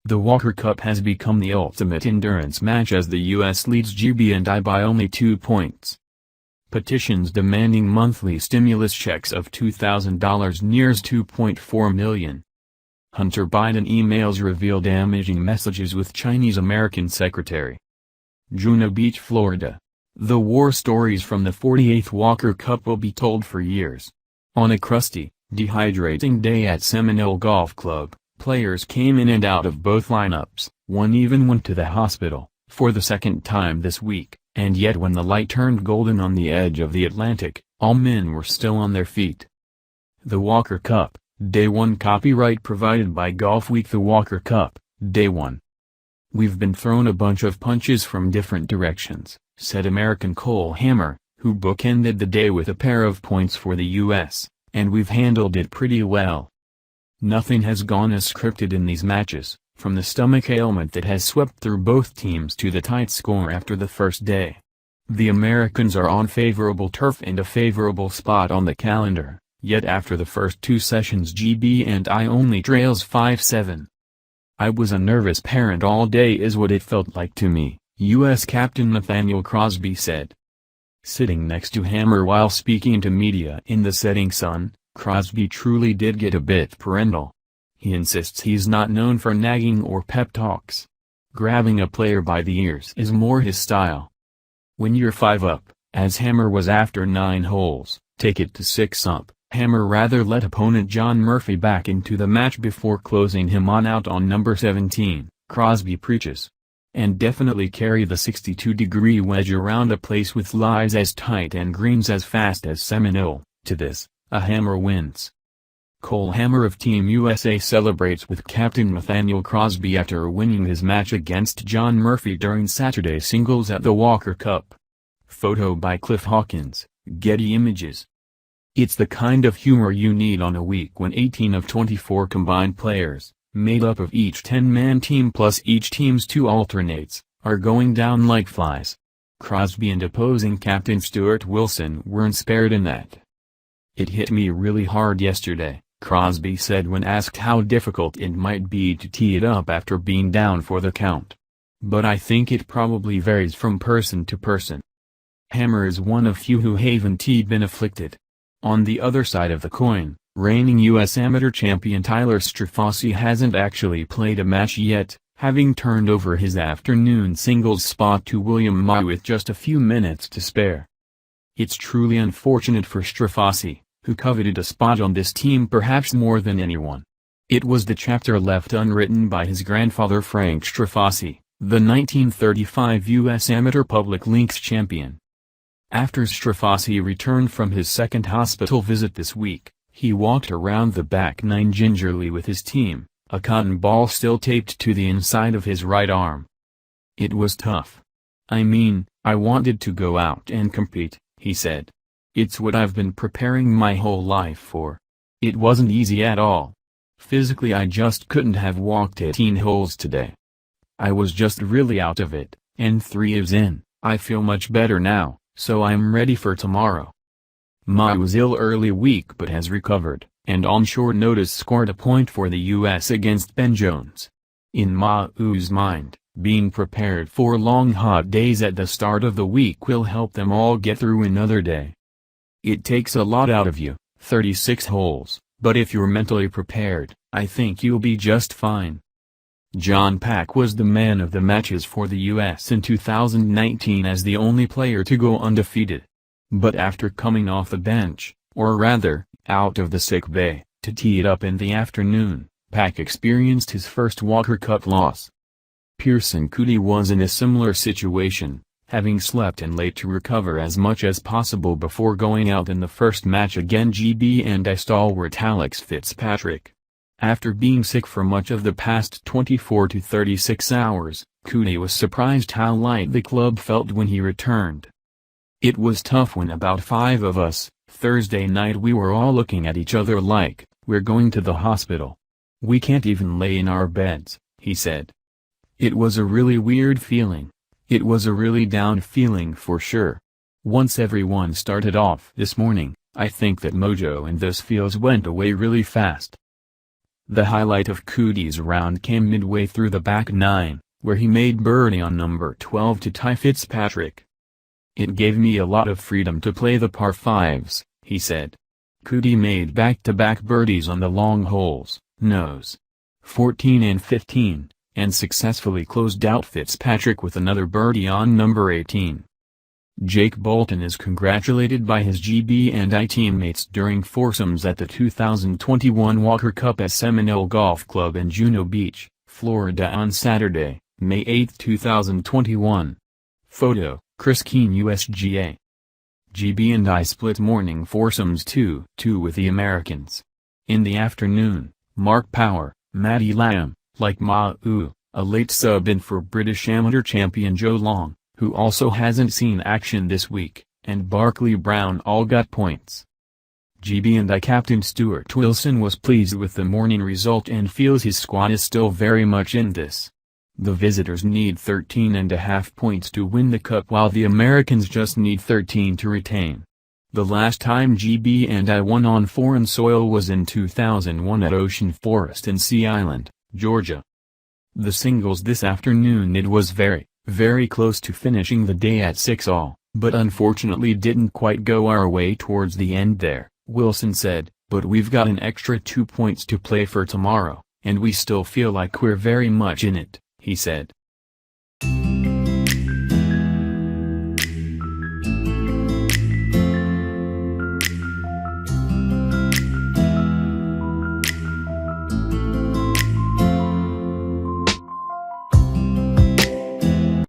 The Walker Cup has become the ultimate endurance match as the U.S. leads GB&I by only 2 points. Petitions demanding monthly stimulus checks of $2,000 nears 2.4 million. Hunter Biden emails reveal damaging messages with Chinese-American secretary. Juno Beach, Florida. The war stories from the 48th Walker Cup will be told for years. On a crusty, dehydrating day at Seminole Golf Club, players came in and out of both lineups. One even went to the hospital, for the second time this week, and yet when the light turned golden on the edge of the Atlantic, all men were still on their feet. The Walker Cup, Day 1. Copyright provided by Golf Week. The Walker Cup, Day 1. "We've been thrown a bunch of punches from different directions," said American Cole Hammer, who bookended the day with a pair of points for the U.S., "and we've handled it pretty well. Nothing has gone as scripted in these matches, from the stomach ailment that has swept through both teams to the tight score after the first day. The Americans are on favorable turf and a favorable spot on the calendar, yet after the first 2 sessions GB&I only trails 5-7. I was a nervous parent all day is what it felt like to me," U.S. Captain Nathaniel Crosby said. Sitting next to Hammer while speaking to media in the setting sun, Crosby truly did get a bit parental. He insists he's not known for nagging or pep talks. Grabbing a player by the ears is more his style. When you're 5 up, as Hammer was after 9 holes, take it to 6 up. Hammer rather let opponent John Murphy back into the match before closing him on out on number 17, Crosby preaches. And definitely carry the 62-degree wedge around a place with lies as tight and greens as fast as Seminole. To this, a Hammer wins. Cole Hammer of Team USA celebrates with Captain Nathaniel Crosby after winning his match against John Murphy during Saturday's singles at the Walker Cup. Photo by Cliff Hawkins, Getty Images. It's the kind of humor you need on a week when 18 of 24 combined players, made up of each 10-man team plus each team's 2 alternates, are going down like flies. Crosby and opposing captain Stuart Wilson weren't spared in that. "It hit me really hard yesterday," Crosby said when asked how difficult it might be to tee it up after being down for the count. "But I think it probably varies from person to person." Hammer is one of few who haven't been afflicted. On the other side of the coin, reigning U.S. amateur champion Tyler Strafossi hasn't actually played a match yet, having turned over his afternoon singles spot to William Ma with just a few minutes to spare. It's truly unfortunate for Strafossi, who coveted a spot on this team perhaps more than anyone. It was the chapter left unwritten by his grandfather Frank Strafossi, the 1935 U.S. Amateur Public Links champion. After Strafossi returned from his second hospital visit this week, he walked around the back 9 gingerly with his team, a cotton ball still taped to the inside of his right arm. "It was tough. I mean, I wanted to go out and compete," he said. "It's what I've been preparing my whole life for. It wasn't easy at all. Physically I just couldn't have walked 18 holes today. I was just really out of it, and 3 evs in, I feel much better now, so I'm ready for tomorrow." Ma was ill early week but has recovered, and on short notice scored a point for the U.S. against Ben Jones. In Ma'u's mind, being prepared for long hot days at the start of the week will help them all get through another day. "It takes a lot out of you, 36 holes, but if you're mentally prepared, I think you'll be just fine." John Pack was the man of the matches for the U.S. in 2019 as the only player to go undefeated. But after coming off the bench, or rather, out of the sick bay, to tee it up in the afternoon, Pack experienced his first Walker Cup loss. Pearson Coody was in a similar situation, having slept in late to recover as much as possible before going out in the first match against GB&I stalwart Alex Fitzpatrick. After being sick for much of the past 24 to 36 hours, Coody was surprised how light the club felt when he returned. "It was tough when about 5 of us, Thursday night we were all looking at each other like, we're going to the hospital. We can't even lay in our beds," he said. "It was a really weird feeling. It was a really down feeling for sure. Once everyone started off this morning, I think that mojo and those feels went away really fast." The highlight of Cootie's round came midway through the back nine, where he made birdie on number 12 to tie Fitzpatrick. "It gave me a lot of freedom to play the par fives," he said. Cootie made back-to-back birdies on the long holes, nos. 14 and 15, and successfully closed out Fitzpatrick with another birdie on number 18. Jake Bolton is congratulated by his GB&I teammates during foursomes at the 2021 Walker Cup at Seminole Golf Club in Juno Beach, Florida on Saturday, May 8, 2021. Photo, Chris Keene USGA. GB&I split morning foursomes 2-2 with the Americans. In the afternoon, Mark Power, Matty Lamb, like Ma'u, a late sub-in for British amateur champion Joe Long, who also hasn't seen action this week, and Barkley Brown all got points. GB&I captain Stuart Wilson was pleased with the morning result and feels his squad is still very much in this. The visitors need 13.5 points to win the cup while the Americans just need 13 to retain. The last time GB&I won on foreign soil was in 2001 at Ocean Forest in Sea Island, Georgia. The singles this afternoon it was very close to finishing the day at 6-all, but unfortunately didn't quite go our way towards the end there, Wilson said, but we've got an extra 2 points to play for tomorrow, and we still feel like we're very much in it, he said.